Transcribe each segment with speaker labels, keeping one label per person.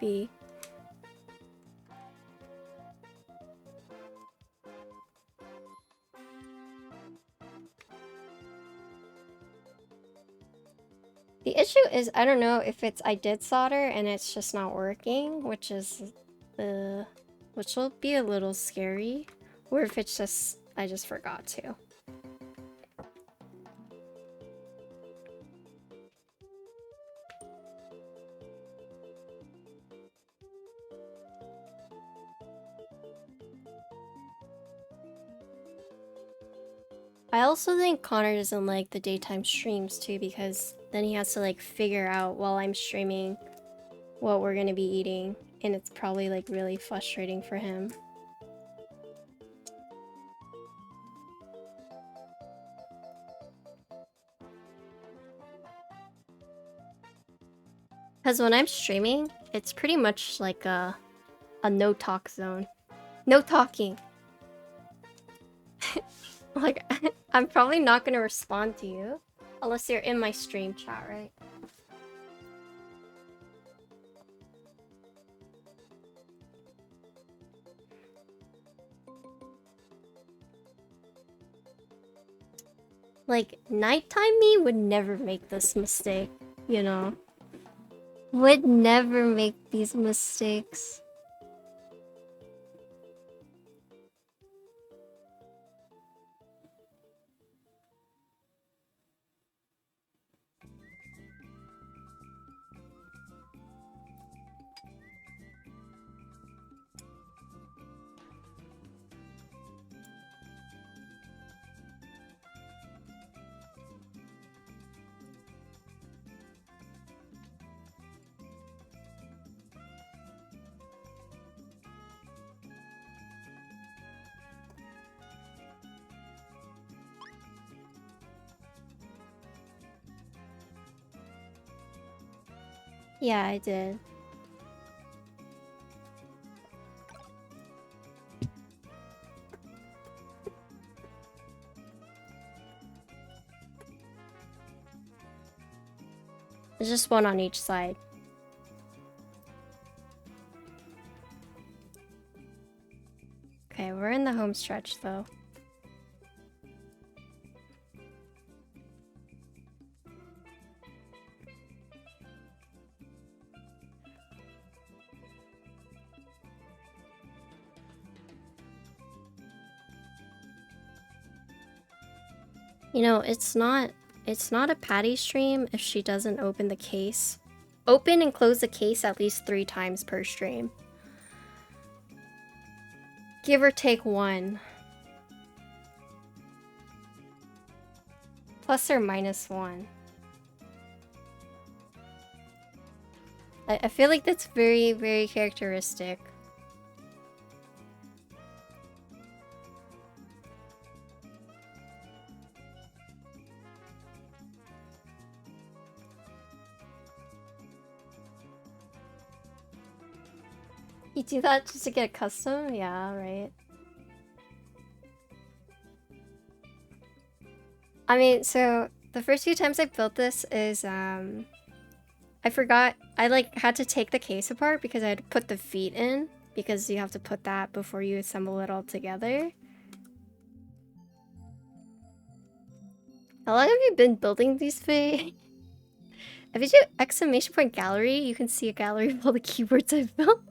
Speaker 1: be. The issue is, I don't know if it's I did solder and it's just not working, which will be a little scary, or if it's just I just forgot to. I also think Connor doesn't like the daytime streams too, because then he has to like figure out while I'm streaming what we're gonna be eating, and it's probably like really frustrating for him. Because when I'm streaming, it's pretty much like a no talk zone. No talking. Like, I'm probably not gonna respond to you unless you're in my stream chat, right? Like, nighttime me would never make this mistake, you know? Would never make these mistakes. Yeah, I did. There's just one on each side. Okay, we're in the home stretch though. You know, it's not a Patty stream if she doesn't open the case. Open and close the case at least 3 times per stream. Give or take 1. Plus or minus 1. I feel like that's very, very characteristic. You do that just to get custom? Yeah, right. I mean, so the first few times I built this is, I forgot, I like had to take the case apart because I had to put the feet in, because you have to put that before you assemble it all together. How long have you been building these things? If you do exclamation point gallery, you can see a gallery of all the keyboards I've built.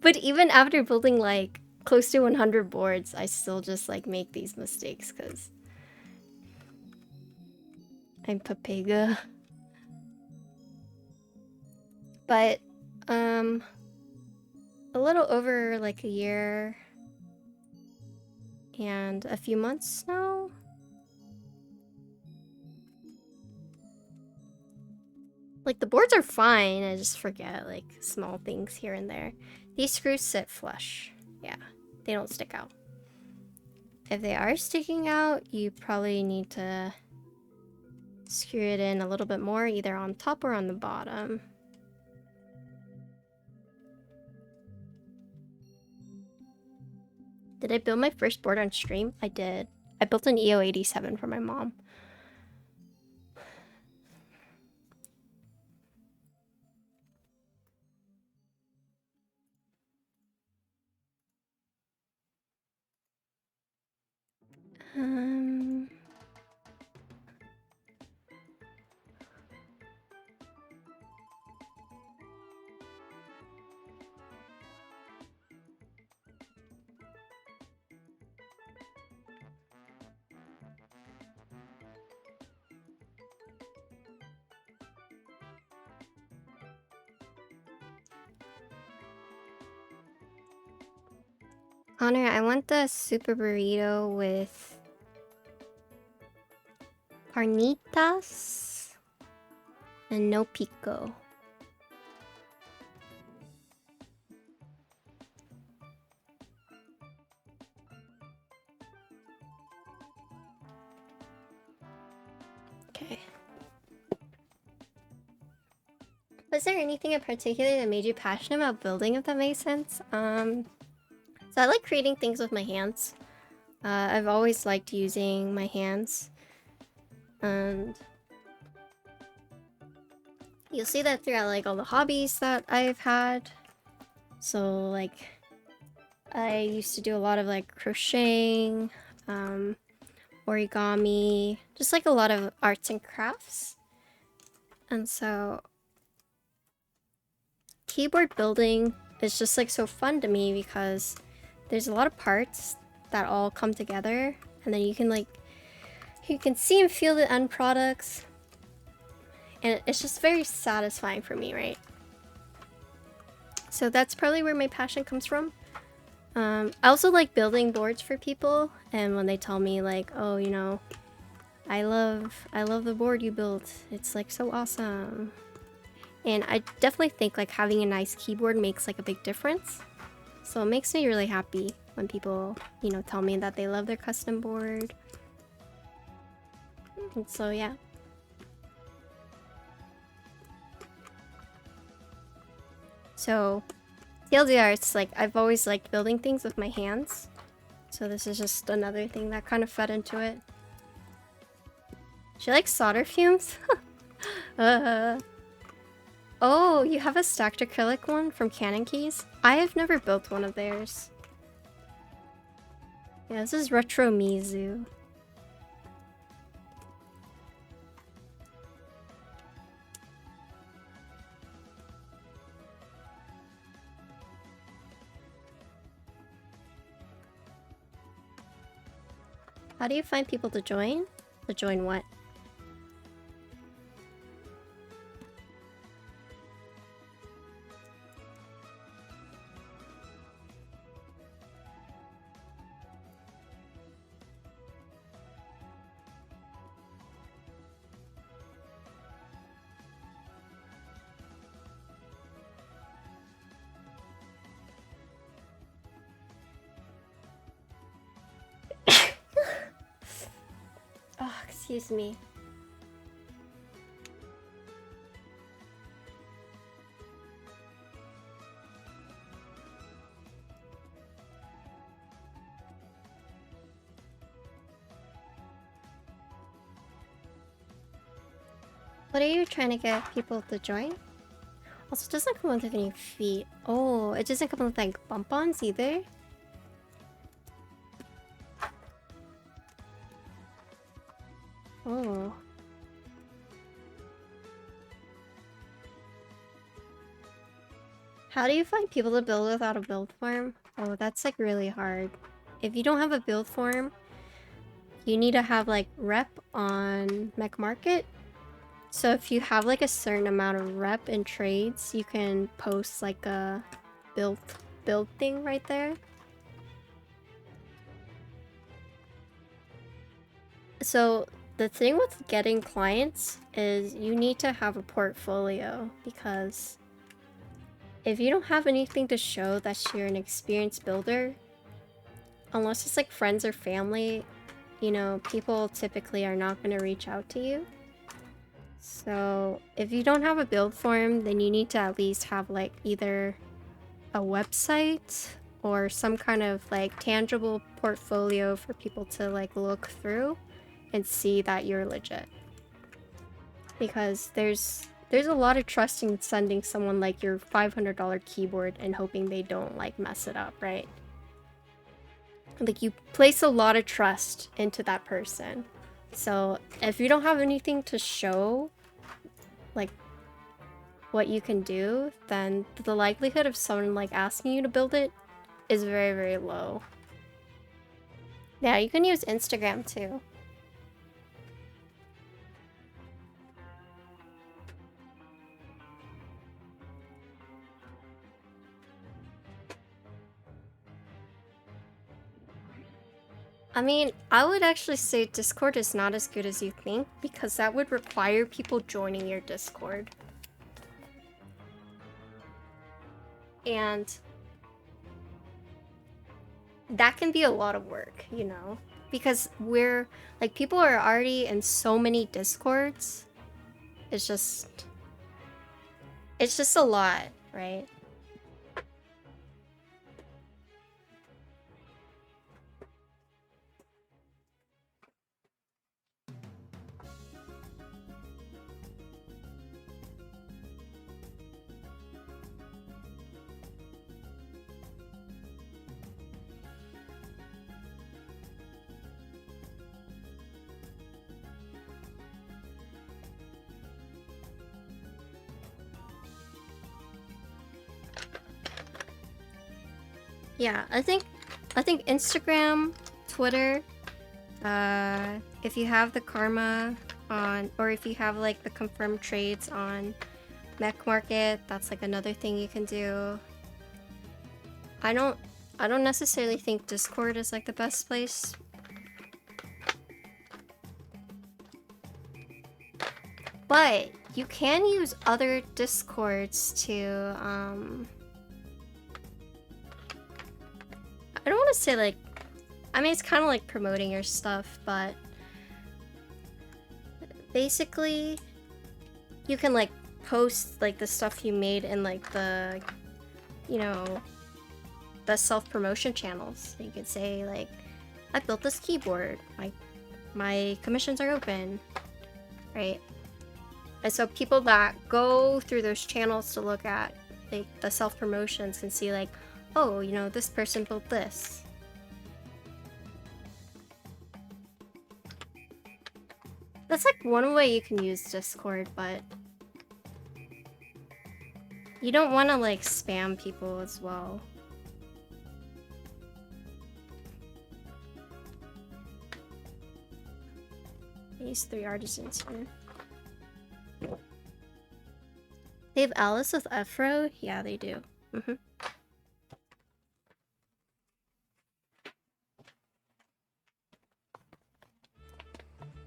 Speaker 1: But even after building like close to 100 boards, I still just like make these mistakes because I'm Papega. But a little over like a year and a few months now. Like the boards are fine, I just forget like small things here and there. These screws sit flush. Yeah, they don't stick out. If they are sticking out, you probably need to screw it in a little bit more, either on top or on the bottom. Did I build my first board on stream? I did. I built an EO87 for my mom. Um... Connor, I want the super burrito with carnitas and no pico. Okay. Was there anything in particular that made you passionate about building, if that makes sense? So I like creating things with my hands. I've always liked using my hands. And you'll see that throughout like all the hobbies that I've had. So like I used to do a lot of like crocheting, origami, just like a lot of arts and crafts. And so keyboard building is just like so fun to me because there's a lot of parts that all come together, and then you can see and feel the end products, and it's just very satisfying for me, right? So that's probably where my passion comes from. I also like building boards for people, and when they tell me like, oh, you know, I love the board you built, it's like so awesome. And I definitely think like having a nice keyboard makes like a big difference. So it makes me really happy when people, you know, tell me that they love their custom board. And so yeah. So TLDR, it's like I've always liked building things with my hands. So this is just another thing that kind of fed into it. She likes solder fumes? Oh, you have a stacked acrylic one from Canon Keys? I have never built one of theirs. Yeah, this is Retro Mizu. How do you find people to join? To join what? Oh, excuse me. What are you trying to get people to join? Also, it doesn't come with any feet. Oh, it doesn't come with like bump-ons either? Oh. How do you find people to build without a build form? Oh, that's like really hard. If you don't have a build form, you need to have like rep on Mech Market. So if you have like a certain amount of rep in trades, you can post like a build thing right there. So the thing with getting clients is you need to have a portfolio, because if you don't have anything to show that you're an experienced builder, unless it's like friends or family, you know, people typically are not going to reach out to you. So if you don't have a build form, then you need to at least have like either a website or some kind of like tangible portfolio for people to like look through and see that you're legit. Because there's a lot of trust in sending someone like your $500 keyboard and hoping they don't like mess it up, right? like you place a lot of trust into that person. So if you don't have anything to show, like what you can do, then the likelihood of someone like asking you to build it is very, very low. Yeah, you can use Instagram too. I mean, I would actually say Discord is not as good as you think, because that would require people joining your Discord. And that can be a lot of work, you know? Because we're, like, people are already in so many Discords. It's just a lot, right? Yeah, I think Instagram, Twitter, if you have the karma on, or if you have like the confirmed trades on Mech Market, that's like another thing you can do. I don't necessarily think Discord is like the best place. But you can use other Discords to, I don't want to say like, I mean, it's kind of like promoting your stuff, but basically you can like post like the stuff you made in like the, you know, the self-promotion channels. You could say like, I built this keyboard, my commissions are open, right? And so people that go through those channels to look at like the self-promotions can see like, oh, you know, this person built this. That's like one way you can use Discord, but you don't want to like spam people as well. These 3 artisans here. They have Alice with Afro? Yeah, they do.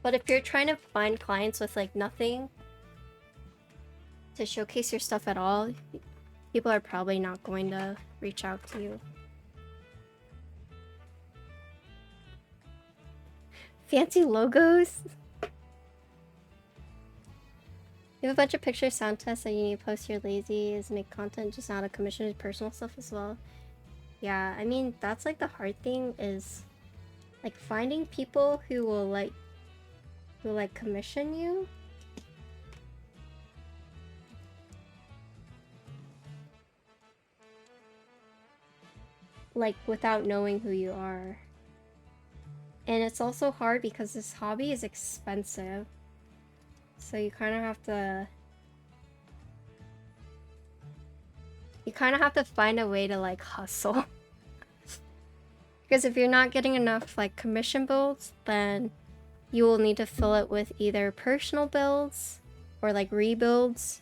Speaker 1: But if you're trying to find clients with like nothing to showcase your stuff at all, people are probably not going to reach out to you. Fancy logos? You have a bunch of picture sound tests that you need to post. You're lazy is make content just not a commission personal stuff as well. Yeah, I mean, that's like the hard thing is like finding people who will like commission you. Like without knowing who you are. And it's also hard because this hobby is expensive. So you kind of have to find a way to like hustle. Because if you're not getting enough like commission builds, then you will need to fill it with either personal builds or like rebuilds.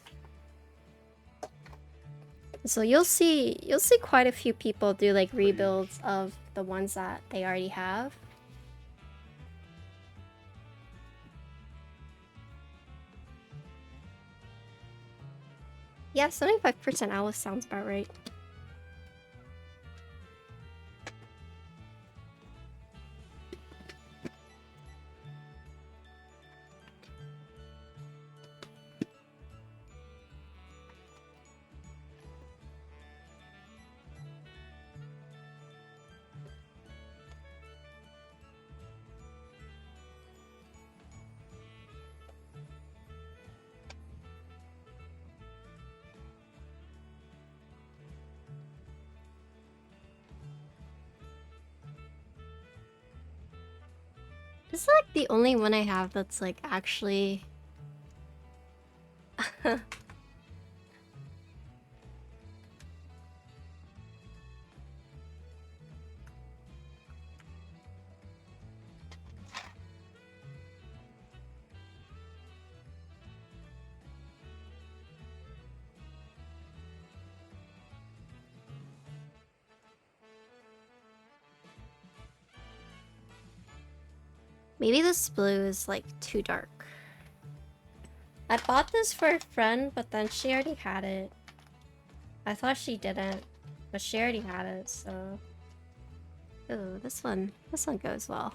Speaker 1: So you'll see quite a few people do like rebuilds of the ones that they already have. Yeah, 75% Alice sounds about right. This is like the only one I have that's like actually... Maybe this blue is like too dark. I bought this for a friend, but then she already had it. I thought she didn't, but she already had it, so... Ooh, this one goes well.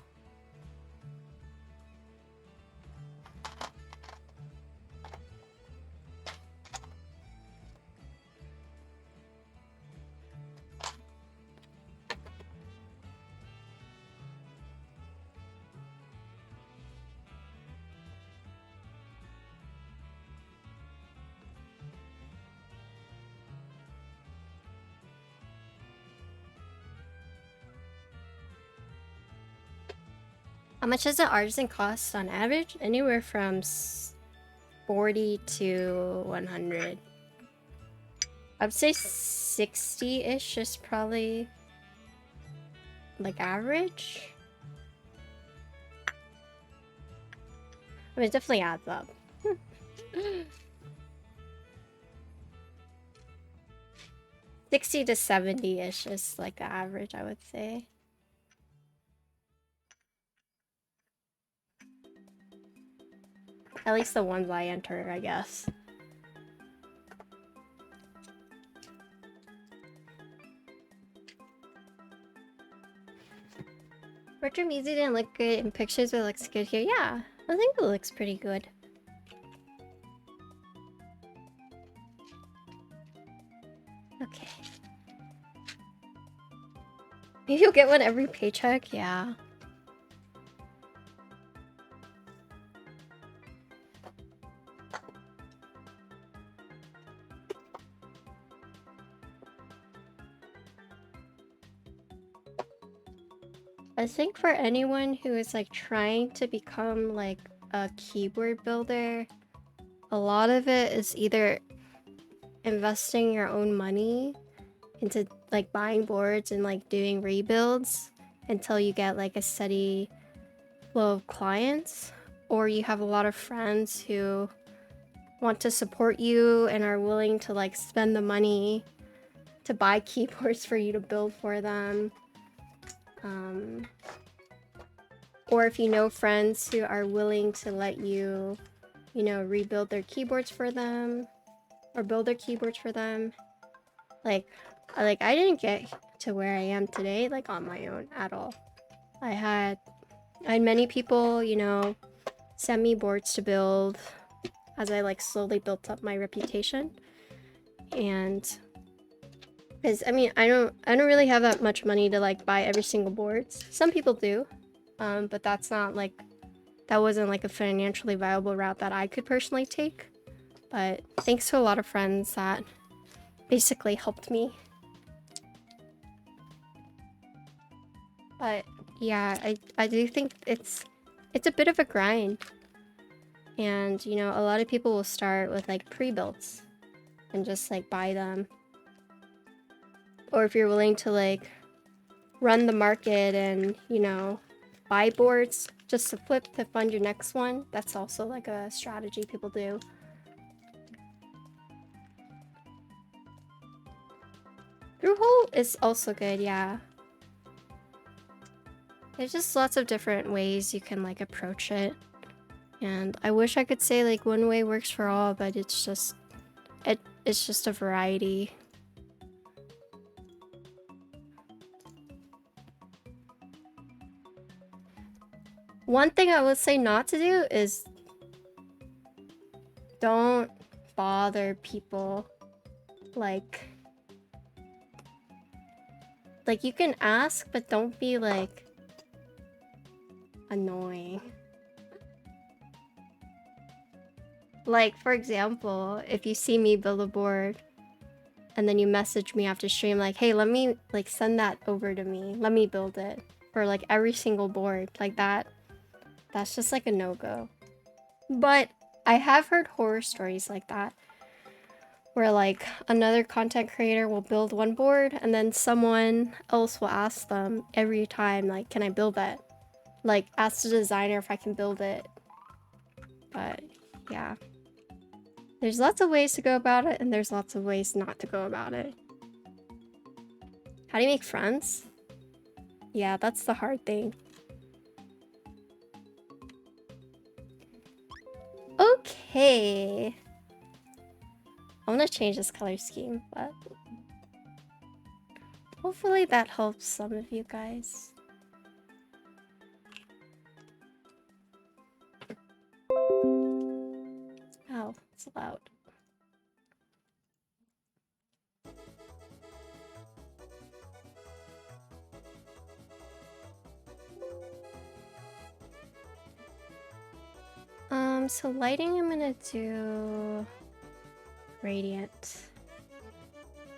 Speaker 1: How much does an artisan cost on average? Anywhere from 40 to 100. I'd say 60-ish is probably like average. I mean, it definitely adds up. 60 to 70-ish is like the average, I would say. At least the ones I enter, I guess. Retro music didn't look good in pictures, but it looks good here. Yeah, I think it looks pretty good. Okay. Maybe you'll get one every paycheck? Yeah. I think for anyone who is like trying to become like a keyboard builder, a lot of it is either investing your own money into like buying boards and like doing rebuilds until you get like a steady flow of clients, or you have a lot of friends who want to support you and are willing to like spend the money to buy keyboards for you to build for them. Or if you know friends who are willing to let you, you know, rebuild their keyboards for them or build their keyboards for them. Like I didn't get to where I am today like on my own at all. I had many people, you know, send me boards to build as I like slowly built up my reputation. And because I mean, I don't really have that much money to like buy every single boards. Some people do, but that wasn't like a financially viable route that I could personally take. But thanks to a lot of friends that basically helped me. But yeah, I do think it's a bit of a grind. And you know, a lot of people will start with like pre-builts and just like buy them. Or if you're willing to like run the market and, you know, buy boards just to flip to fund your next one, that's also like a strategy people do. Through-hole is also good, yeah. There's just lots of different ways you can like approach it. And I wish I could say like one way works for all, but it's just a variety. One thing I would say not to do is don't bother people. Like you can ask, but don't be like annoying. Like for example, if you see me build a board and then you message me after stream like, hey, let me like send that over to me, let me build it for like every single board like that. That's just like a no-go. But I have heard horror stories like that, where like another content creator will build one board and then someone else will ask them every time, like, can I build that? Like, ask the designer if I can build it. But yeah, there's lots of ways to go about it, and there's lots of ways not to go about it. How do you make friends? Yeah, that's the hard thing. Okay. I'm gonna change this color scheme, but hopefully that helps some of you guys. Oh, it's loud. So lighting, I'm gonna do gradient.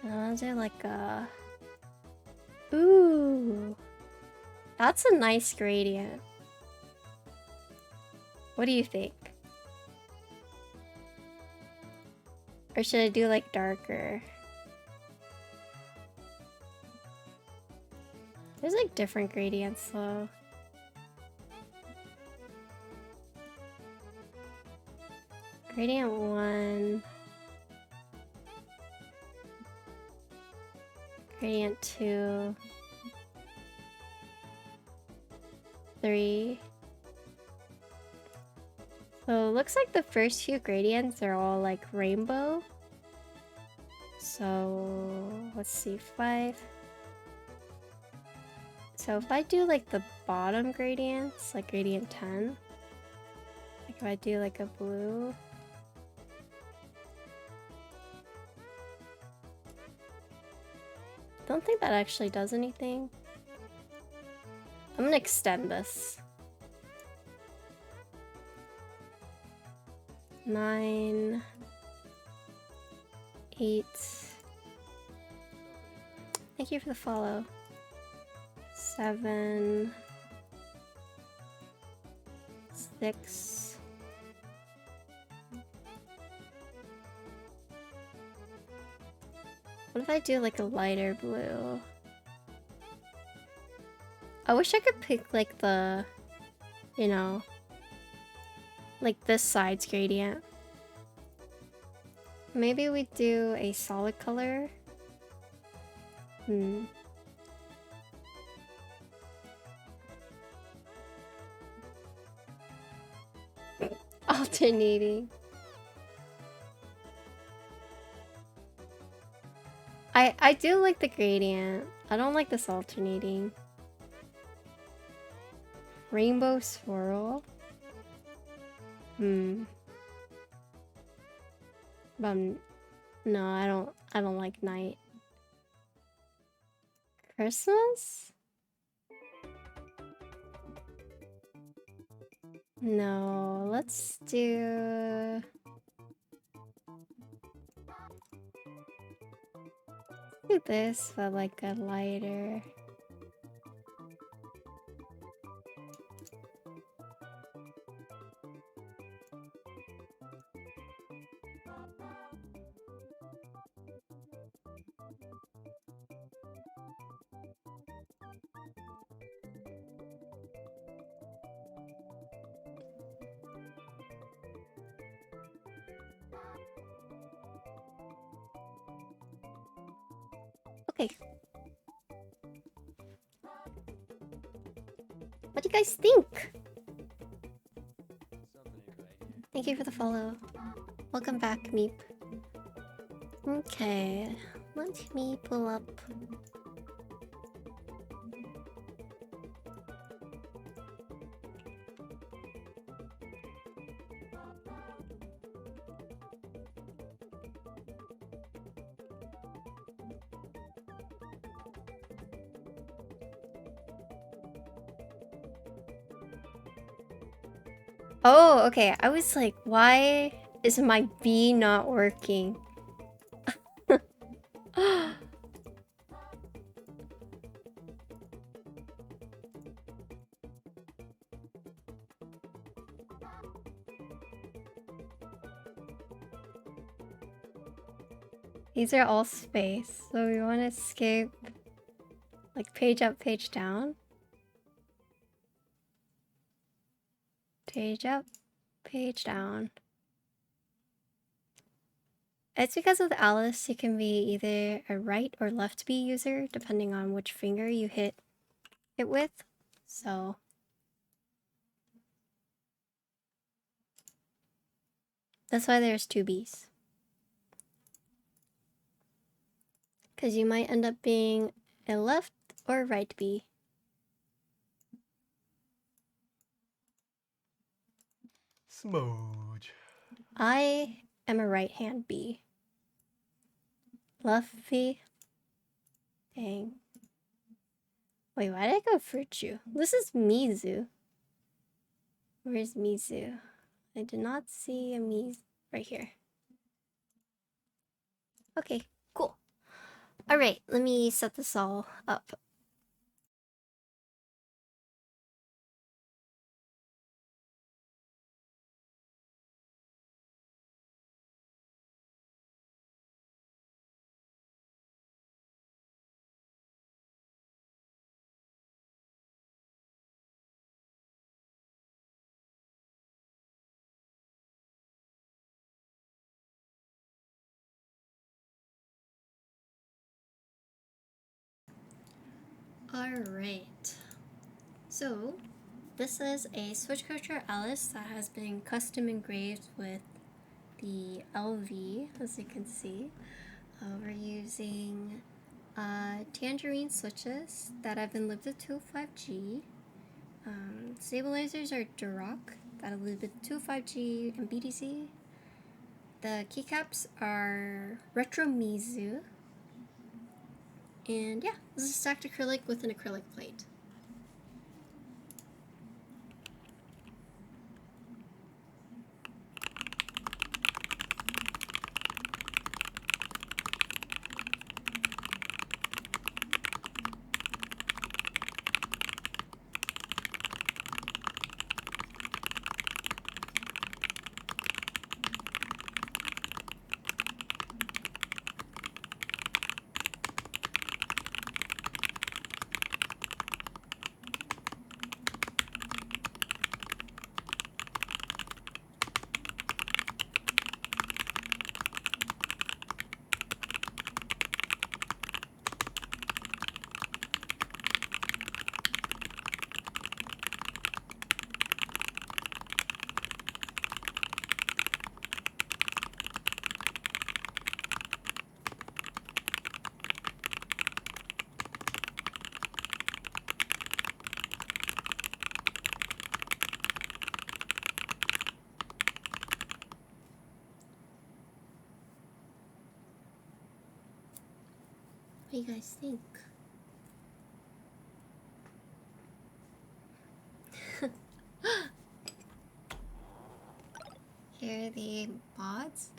Speaker 1: And I'm gonna do like a... Ooh! That's a nice gradient. What do you think? Or should I do like darker? There's like different gradients though. Gradient 1. Gradient 2. 3. So it looks like the first few gradients are all like rainbow. So let's see, 5. So if I do like the bottom gradients, like gradient 10, like if I do like a blue, don't think that actually does anything. I'm gonna extend this. 9, 8. Thank you for the follow. 7, 6. What if I do like a lighter blue? I wish I could pick like the, you know, like this side's gradient. Maybe we do a solid color. Alternating. I do like the gradient. I don't like this alternating. Rainbow swirl. But no, I don't like night. Christmas? No, let's do this, but like a lighter. Okay. What do you guys think? Thank you for the follow. Welcome back, Meep. Okay, let me pull up. Oh, okay. I was like, why is my B not working? These are all space, so we want to escape like page up, page down. Page up, page down. It's because with Alice, you can be either a right or left B user, depending on which finger you hit it with. So that's why there's two Bs. Because you might end up being a left or right B.
Speaker 2: Smooch.
Speaker 1: I am a right hand B. Left B. Dang. Wait, why did I go Virtue? This is Mizu. Where's Mizu? I did not see a Mizu right here. Okay, cool. Alright, let me set this all up. Alright. So, this is a switch coaster Alice that has been custom engraved with the LV, as you can see. We're using tangerine switches that have been limited to 5G. Stabilizers are Duroc that are limited to 5G and BTC. The keycaps are Retro Mizu. And yeah, this is stacked acrylic with an acrylic plate. What do you guys think? Here are the mods.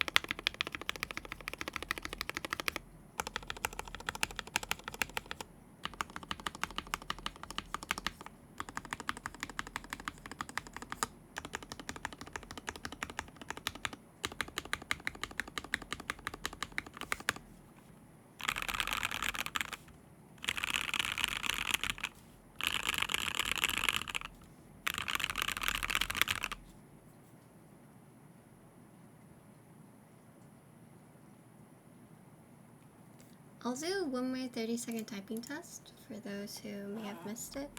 Speaker 1: I'll do one more 30-second typing test for those who may have missed it.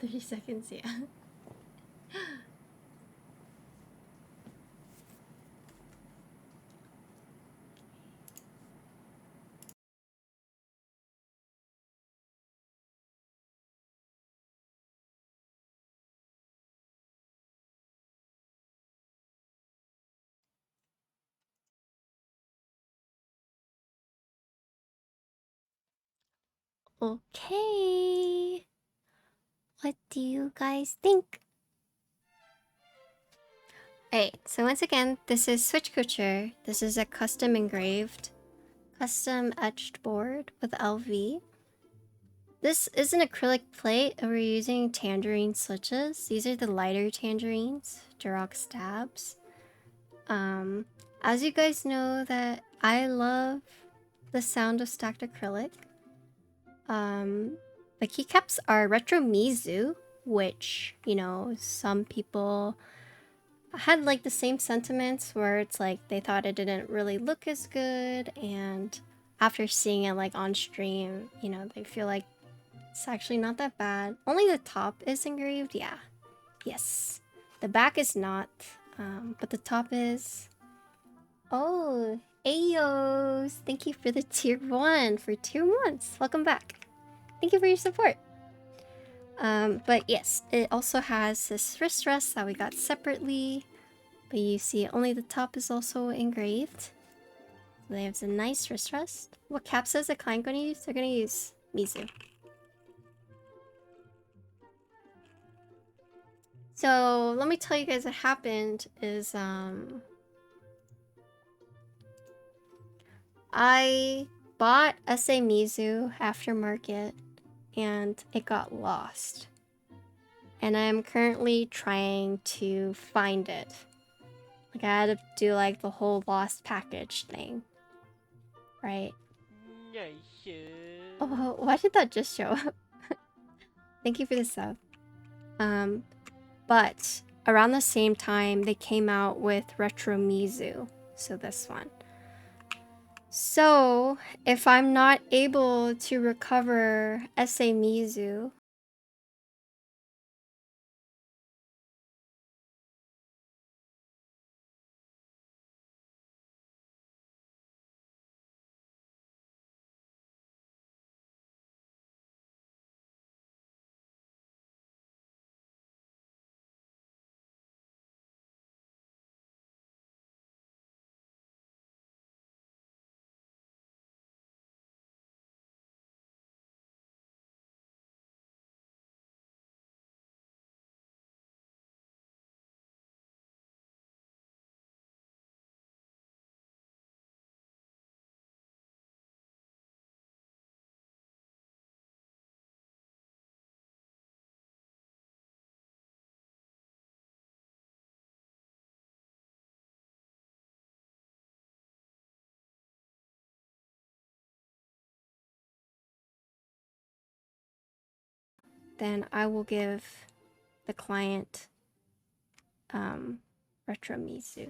Speaker 1: $30, yeah. Okay. What do you guys think? Alright, so once again, this is Switch Couture. This is a custom engraved, custom etched board with LV. This is an acrylic plate, and we're using tangerine switches. These are the lighter tangerines, Duroc stabs. As you guys know that I love the sound of stacked acrylic. The keycaps are Retro Mizu, which, you know, some people had like the same sentiments where it's like they thought it didn't really look as good, and after seeing it like on stream, you know, they feel like it's actually not that bad. Only the top is engraved, yeah. Yes. The back is not, but the top is. Oh, Ayos! Thank you for the tier 1 for 2 months. Welcome back. Thank you for your support. But yes, it also has this wrist rest that we got separately. But you see, only the top is also engraved. So they have a nice wrist rest. What caps is the client going to use? They're going to use Mizu. So let me tell you guys what happened is I bought SA Mizu aftermarket and it got lost. And I'm currently trying to find it. Like I had to do like the whole lost package thing. Right? Oh, why did that just show up? Thank you for the sub. But around the same time, they came out with Retro Mizu. So this one. So, if I'm not able to recover SA Mizu, then I will give the client Retro Mizu.